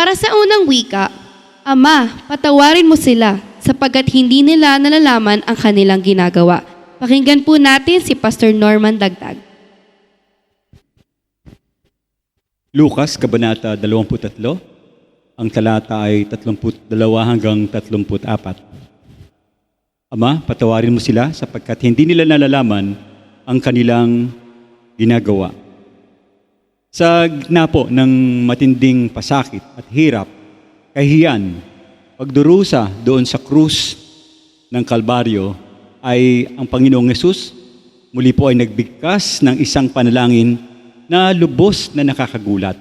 Para sa unang wika, Ama, patawarin mo sila sapagkat hindi nila nalalaman ang kanilang ginagawa. Pakinggan po natin si Pastor Norman Dagdag. Lucas, Kabanata 23, ang talata ay 32 hanggang 34. Ama, patawarin mo sila sapagkat hindi nila nalalaman ang kanilang ginagawa. Sa gitna po ng matinding pasakit at hirap, kahiyan, pagdurusa doon sa krus ng Kalbaryo ay ang Panginoong Hesus muli po ay nagbigkas ng isang panalangin na lubos na nakakagulat.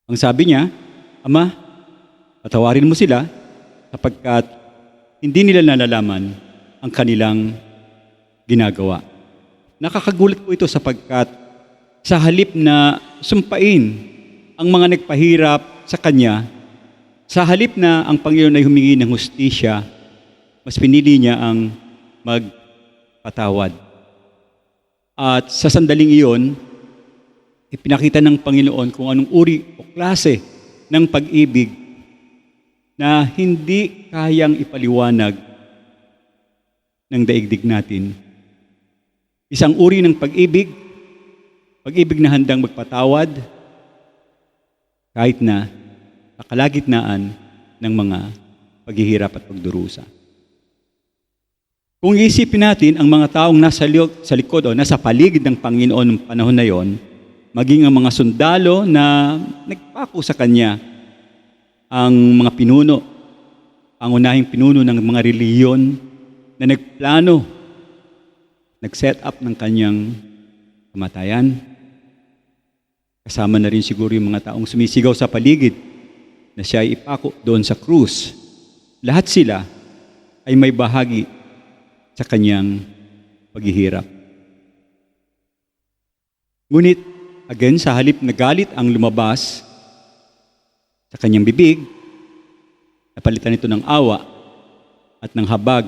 Ang sabi niya, Ama, patawarin mo sila sapagkat hindi nila nalalaman ang kanilang ginagawa. Nakakagulat po ito sapagkat sa halip na sumpain ang mga nagpahirap sa Kanya, sa halip na ang Panginoon ay humingi ng hustisya, mas pinili niya ang magpatawad. At sa sandaling iyon, ipinakita ng Panginoon kung anong uri o klase ng pag-ibig na hindi kayang ipaliwanag ng daigdig natin. Isang uri ng pag-ibig na handang magpatawad kahit na sa kalagitnaan ng mga paghihirap at pagdurusa. Kung iisipin natin ang mga taong nasa likod o nasa paligid ng Panginoon ng panahon na yon, maging ang mga sundalo na nagpako sa Kanya, ang mga pinuno, ang unahing pinuno ng mga reliyon na nagplano, nag-set up ng Kanyang kamatayan. Kasama na rin siguro yung mga taong sumisigaw sa paligid na siya ay ipako doon sa krus. Lahat sila ay may bahagi sa Kanyang paghihirap. Ngunit, again, sa halip na galit ang lumabas sa Kanyang bibig, napalitan ito ng awa at ng habag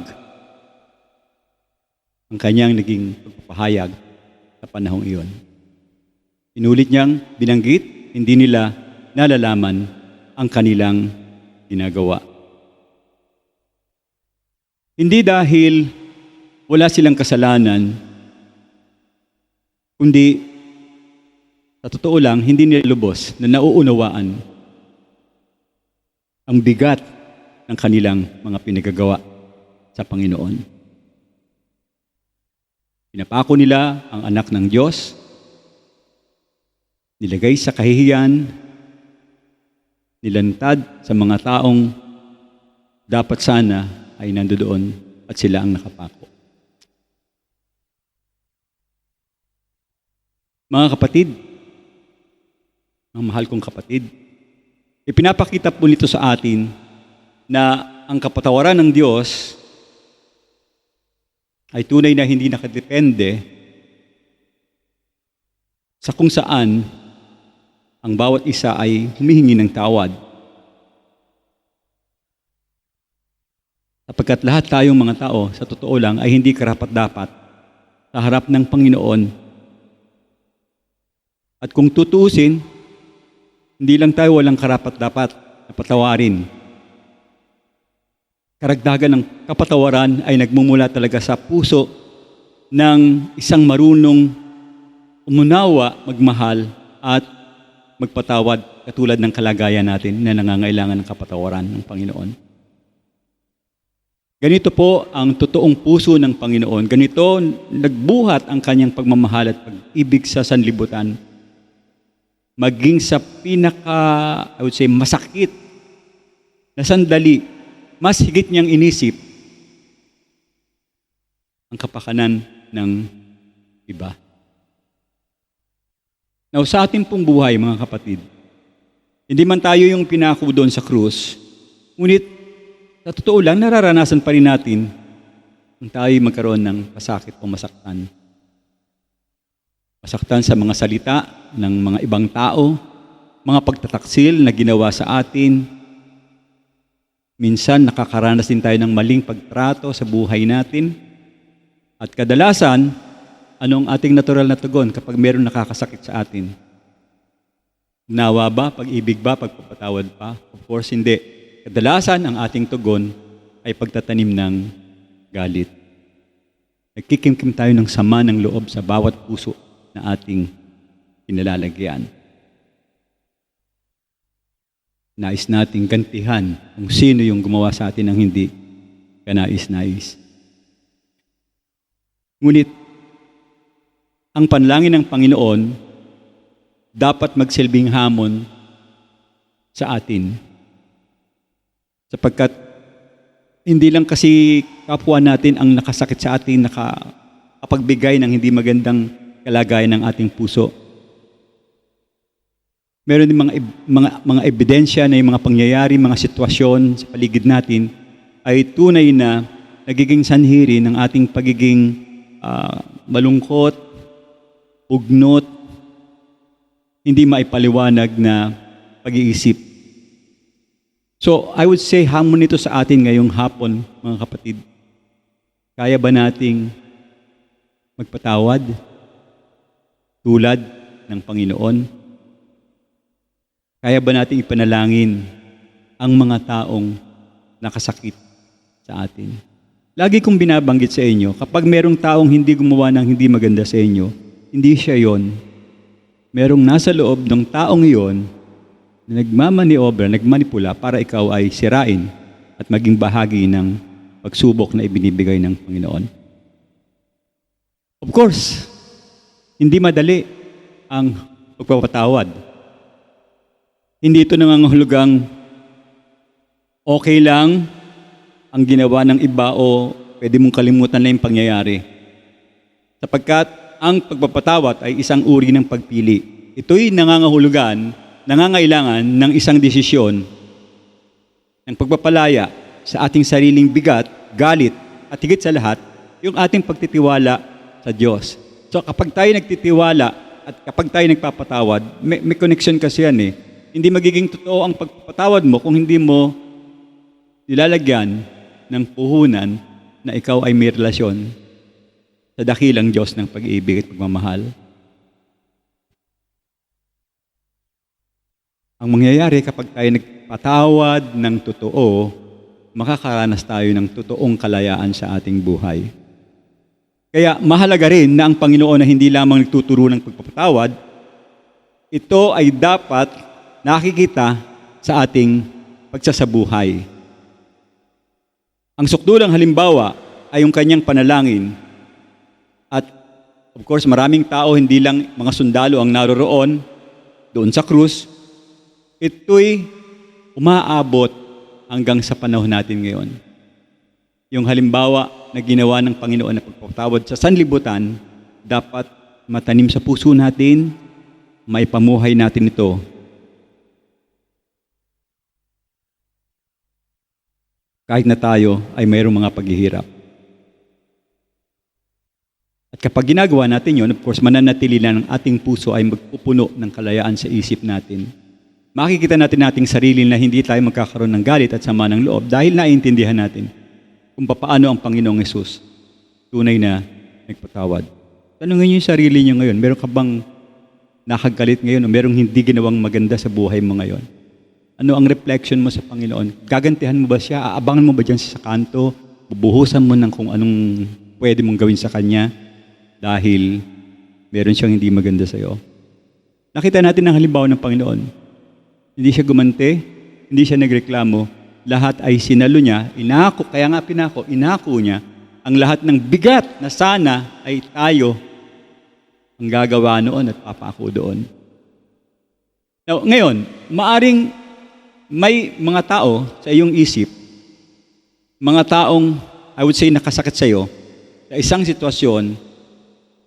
ang Kanyang naging pagpapahayag sa panahong iyon. Inulit niyang binanggit, hindi nila nalalaman ang kanilang ginagawa. Hindi dahil wala silang kasalanan, kundi sa totoo lang, hindi nila lubos na nauunawaan ang bigat ng kanilang mga pinagagawa sa Panginoon. Pinapako nila ang anak ng Diyos, nilagay sa kahihiyan, nilantad sa mga taong dapat sana ay nandoon at sila ang nakapako. Mga kapatid, mga mahal kong kapatid, ipinapakita po nito sa atin na ang kapatawaran ng Diyos ay tunay na hindi nakadepende sa kung saan ang bawat isa ay humihingi ng tawad. Sapagkat lahat tayong mga tao, sa totoo lang, ay hindi karapat-dapat sa harap ng Panginoon. At kung tutuusin, hindi lang tayo walang karapat-dapat na patawarin. Karagdagan ng kapatawaran ay nagmumula talaga sa puso ng isang marunong umunawa, magmahal, at magpatawad katulad ng kalagayan natin na nangangailangan ng kapatawaran ng Panginoon. Ganito po ang totoong puso ng Panginoon. Ganito nagbuhat ang Kanyang pagmamahal at pag-ibig sa sanlibutan. Maging sa I would say, masakit na sandali, mas higit niyang inisip ang kapakanan ng iba. Now, sa ating pong buhay, mga kapatid, hindi man tayo yung pinako doon sa krus, ngunit sa totoo lang, nararanasan pa rin natin kung tayo magkaroon ng pasakit o masaktan. Masaktan sa mga salita ng mga ibang tao, mga pagtataksil na ginawa sa atin. Minsan, nakakaranas din tayo ng maling pagtrato sa buhay natin. At kadalasan, anong ating natural na tugon kapag mayroong nakakasakit sa atin? Nawa ba? Pag-ibig ba? Pagpapatawad pa? Of course, hindi. Kadalasan, ang ating tugon ay pagtatanim ng galit. Nagkikimkim tayo ng sama ng loob sa bawat puso na ating pinalalagyan. Nais nating gantihan kung sino yung gumawa sa atin ng hindi kanais-nais. Ngunit, ang panalangin ng Panginoon dapat magsilbing hamon sa atin. Sapagkat hindi lang kasi kapwa natin ang nakasakit sa atin, nakapagbigay ng hindi magandang kalagayan ng ating puso. Meron din mga ebidensya na yung mga pangyayari, mga sitwasyon sa paligid natin ay tunay na nagiging sanhiri ng ating pagiging malungkot, ugnot, hindi maipaliwanag na pag-iisip. So, I would say hamon nito sa atin ngayong hapon, mga kapatid. Kaya ba nating magpatawad tulad ng Panginoon? Kaya ba nating ipanalangin ang mga taong nakasakit sa atin? Lagi kong binabanggit sa inyo, kapag merong taong hindi gumawa ng hindi maganda sa inyo, hindi siya yon. Merong nasa loob ng taong iyon na nagmamaniobra, nagmanipula para ikaw ay sirain at maging bahagi ng pagsubok na ibinibigay ng Panginoon. Of course, hindi madali ang pagpapatawad. Hindi ito nangangahulugang okay lang ang ginawa ng iba o pwede mong kalimutan na yung pangyayari. Sapagkat ang pagpapatawad ay isang uri ng pagpili. Ito'y nangangailangan ng isang desisyon ng pagpapalaya sa ating sariling bigat, galit, at higit sa lahat, yung ating pagtitiwala sa Diyos. So kapag tayo nagtitiwala at kapag tayo nagpapatawad, may connection kasi yan eh. Hindi magiging totoo ang pagpapatawad mo kung hindi mo nilalagyan ng puhunan na ikaw ay may relasyon sa dakilang Diyos ng pag-ibig at pagmamahal. Ang mangyayari kapag tayo nagpatawad ng totoo, makakaranas tayo ng totoong kalayaan sa ating buhay. Kaya mahalaga rin na ang Panginoon na hindi lamang nagtuturo ng pagpapatawad, ito ay dapat nakikita sa ating pagsasabuhay. Ang sukdulang halimbawa ay yung kanyang panalangin. At of course, maraming tao, hindi lang mga sundalo ang naroroon doon sa krus. Ito'y umaabot hanggang sa panahon natin ngayon. Yung halimbawa na ginawa ng Panginoon na pagpapatawad sa sanlibutan, dapat matanim sa puso natin, maipamuhay natin ito. Kahit na tayo ay mayroong mga paghihirap. At kapag ginagawa natin yun, of course, mananatili lang ang ating puso ay magpupuno ng kalayaan sa isip natin. Makikita natin ating sarili na hindi tayo magkakaroon ng galit at sama ng loob dahil naiintindihan natin kung paano ang Panginoong Hesus tunay na nagpatawad. Tanungin niyo yung sarili niyo ngayon, meron ka bang nakagalit ngayon o merong hindi ginawang maganda sa buhay mo ngayon? Ano ang reflection mo sa Panginoon? Gagantihan mo ba siya? Aabangan mo ba dyan sa kanto? Bubuhusan mo ng kung anong pwede mong gawin sa Kanya dahil meron siyang hindi maganda sa iyo? Nakita natin ang halimbawa ng Panginoon. Hindi siya gumante, hindi siya nagreklamo. Lahat ay sinalo niya, inako, kaya nga inako niya ang lahat ng bigat na sana ay tayo ang gagawa noon at papako doon. Now, ngayon, maaring may mga tao sa iyong isip, mga taong, I would say, nakasakit sa iyo, sa isang sitwasyon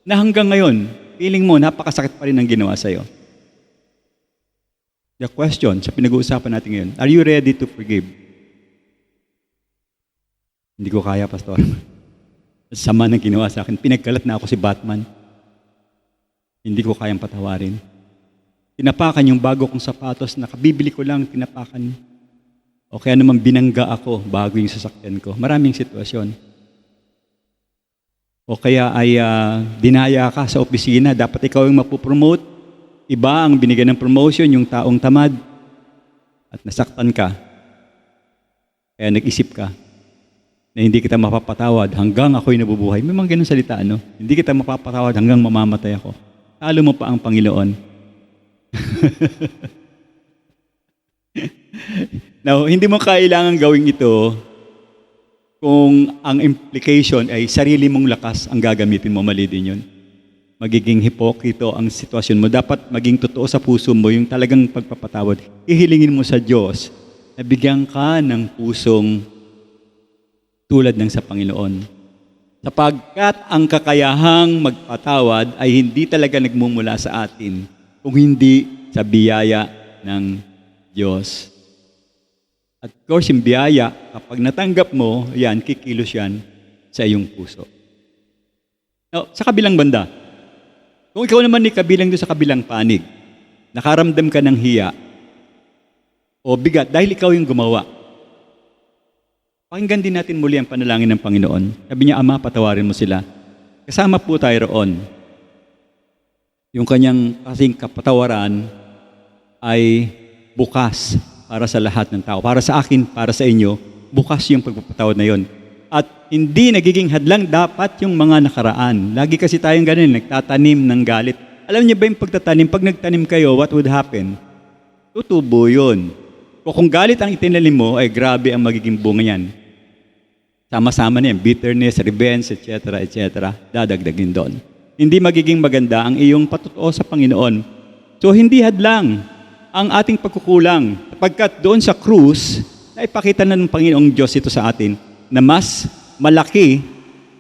na hanggang ngayon, feeling mo, napakasakit pa rin ang ginawa sa iyo. The question sa pinag-uusapan natin ngayon, are you ready to forgive? Hindi ko kaya, Pastor. Sama ng ginawa sa akin. Pinagkalat na ako si Batman. Hindi ko kayang patawarin. Tinapakan yung bago kong sapatos, nakabibili ko lang, tinapakan. O kaya naman binangga ako bago yung sasakyan ko. Maraming sitwasyon. O kaya ay dinaya ka sa opisina, dapat ikaw yung mapupromote, Iba ang binigyan ng promotion, yung taong tamad at nasaktan ka. Kaya nag-isip ka na hindi kita mapapatawad hanggang ako'y nabubuhay. May mga ganun salita, no? Hindi kita mapapatawad hanggang mamamatay ako. Talo mo pa ang Panginoon. Now, hindi mo kailangan gawin ito kung ang implication ay sarili mong lakas ang gagamitin mo. Mali din yun. Magiging hipokrito ang sitwasyon mo. Dapat maging totoo sa puso mo yung talagang pagpapatawad. Ihilingin mo sa Diyos na bigyan ka ng pusong tulad ng sa Panginoon. Sapagkat ang kakayahang magpatawad ay hindi talaga nagmumula sa atin, kung hindi sa biyaya ng Diyos. At of course, yung biyaya, kapag natanggap mo, yan, kikilos yan sa iyong puso. Now, sa kabilang banda, kung ikaw naman ni kabilang doon sa kabilang panig, nakaramdam ka ng hiya o bigat dahil ikaw yung gumawa, pakinggan din natin muli ang panalangin ng Panginoon. Sabi niya, Ama, patawarin mo sila. Kasama po tayo roon. Yung kanyang kasing kapatawaran ay bukas para sa lahat ng tao. Para sa akin, para sa inyo, bukas yung pagpapatawad na yon. At hindi nagiging hadlang dapat yung mga nakaraan. Lagi kasi tayong ganun, nagtatanim ng galit. Alam niyo ba yung pagtatanim? Pag nagtanim kayo, what would happen? Tutubo yun. Kung galit ang itinanim mo, ay grabe ang magiging bunga niyan. Sama-sama na yan, bitterness, revenge, etc., etc., dadagdagin doon. Hindi magiging maganda ang iyong patutuo sa Panginoon. So, hindi hadlang ang ating pagkukulang. Sapagkat doon sa krus, naipakita na ng Panginoong Diyos ito sa atin na mas malaki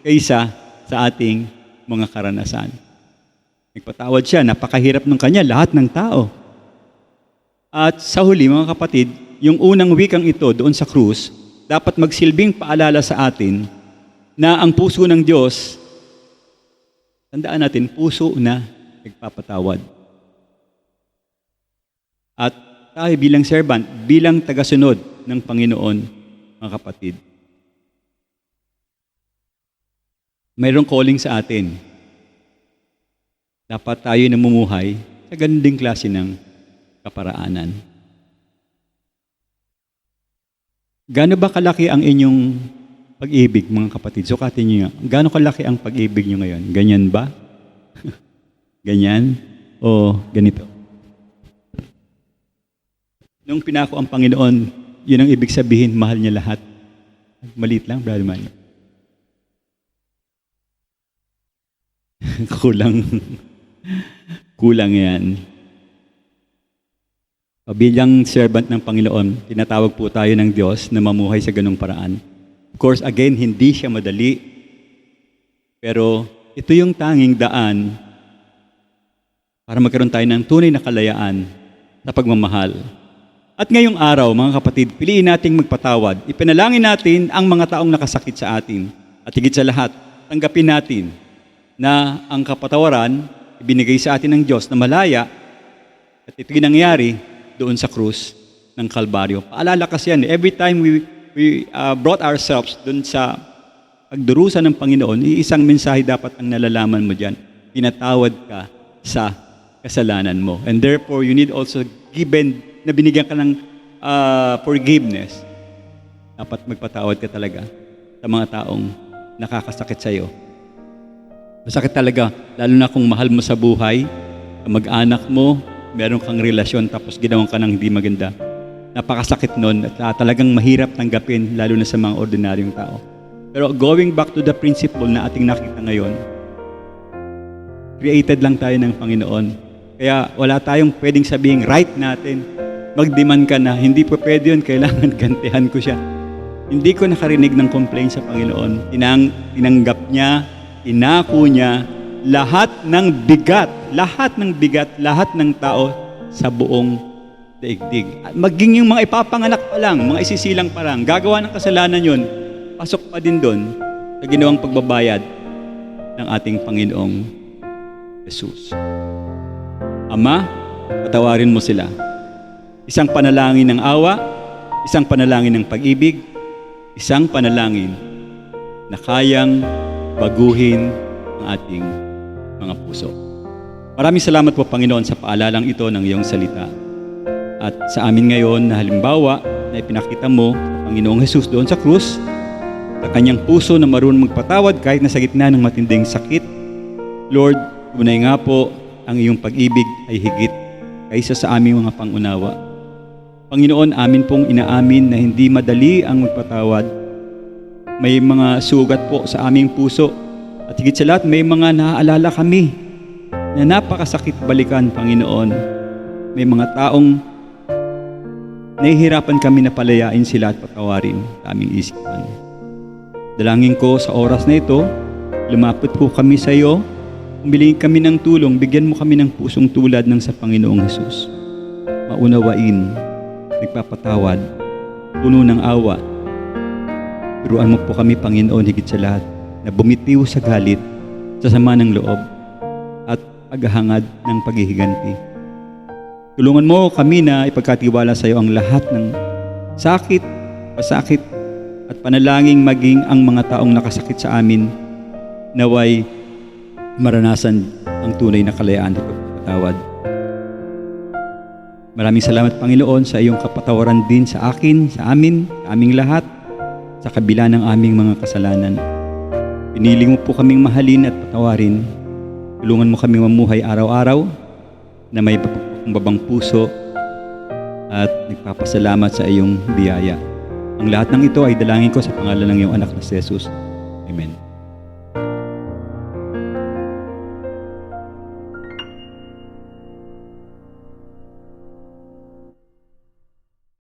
kaysa sa ating mga karanasan. Nagpatawad siya, napakahirap ng kanya, lahat ng tao. At sa huli, mga kapatid, yung unang wikang ito doon sa krus, dapat magsilbing paalala sa atin na ang puso ng Diyos, tandaan natin, puso na nagpapatawad. At tayo bilang servant, bilang tagasunod ng Panginoon, mga kapatid, mayroong calling sa atin. Dapat tayo namumuhay sa ganun ding klase ng kaparaanan. Gaano ba kalaki ang inyong pag-ibig, mga kapatid? Sukatin niyo nga. Gaano kalaki ang pag-ibig niyo ngayon? Ganyan ba? Ganyan? O ganito? Nung pinako ang Panginoon, yun ang ibig sabihin, mahal niya lahat. Maliit lang, Brother Man. Kulang yan. Bilang servant ng Panginoon, tinatawag po tayo ng Diyos na mamuhay sa ganung paraan. Of course, again, hindi siya madali. Pero ito yung tanging daan para magkaroon tayo ng tunay na kalayaan sa pagmamahal. At ngayong araw, mga kapatid, piliin nating magpatawad. Ipanalangin natin ang mga taong nakasakit sa atin. At higit sa lahat, tanggapin natin na ang kapatawaran ibinigay sa atin ng Diyos na malaya at ito yung nangyari doon sa krus ng Kalbaryo. Paalala kasi yan, every time we brought ourselves doon sa pagdurusa ng Panginoon, iisang mensahe dapat ang nalalaman mo dyan. Pinatawad ka sa kasalanan mo. And therefore, you need also given na binigyan ka ng forgiveness. Dapat magpatawad ka talaga sa mga taong nakakasakit sa iyo. Masakit talaga, lalo na kung mahal mo sa buhay, mag-anak mo, meron kang relasyon tapos ginawan ka ng hindi maganda. Napakasakit nun at talagang mahirap tanggapin, lalo na sa mga ordinaryong tao. Pero going back to the principle na ating nakita ngayon, created lang tayo ng Panginoon. Kaya wala tayong pwedeng sabihing right natin. Mag-demand ka na, hindi po pwede yun, kailangan gantihan ko siya. Hindi ko nakarinig ng complaint sa Panginoon. Tinanggap niya, inako niya lahat ng bigat, lahat ng tao sa buong daigdig. At maging yung mga ipapanganak pa lang, mga isisilang pa lang, gagawa ng kasalanan yun, pasok pa din doon sa ginawang pagbabayad ng ating Panginoong Jesus. Ama, patawarin mo sila. Isang panalangin ng awa, isang panalangin ng pag-ibig, isang panalangin na kayang baguhin ang ating mga puso. Maraming salamat po, Panginoon, sa paalalang ito ng iyong salita. At sa amin ngayon na halimbawa na ipinakita mo sa Panginoong Jesus doon sa krus, sa kanyang puso na marunong magpatawad kahit nasa gitna ng matinding sakit. Lord, tunay nga po, ang iyong pag-ibig ay higit kaysa sa aming mga pangunawa. Panginoon, amin pong inaamin na hindi madali ang magpatawad. May mga sugat po sa aming puso at higit sa lahat may mga naaalala kami na napakasakit balikan, Panginoon. May mga taong nahihirapan kami na palayain sila at patawarin sa aming isipan. Dalangin ko sa oras na ito, lumapit po kami sa iyo, humilingin kami ng tulong, bigyan mo kami ng pusong tulad ng sa Panginoong Jesus. Maunawain, nagpapatawad, puno ng awa. Turuan mo po kami, Panginoon, higit sa lahat, na bumitiw sa galit, sa sama ng loob, at paghahangad ng paghihiganti. Tulungan mo kami na ipagkatiwala sa iyo ang lahat ng sakit, pasakit, at panalangin maging ang mga taong nakasakit sa amin naway maranasan ang tunay na kalayaan at pagpapatawad. Maraming salamat, Panginoon, sa iyong kapatawaran din sa akin, sa amin, sa aming lahat, sa kabila ng aming mga kasalanan. Pinili mo po kaming mahalin at patawarin. Tulungan mo kaming mamuhay araw-araw na may babang puso at nagpapasalamat sa iyong biyaya. Ang lahat ng ito ay dalangin ko sa pangalan ng iyong anak na si Jesus. Amen.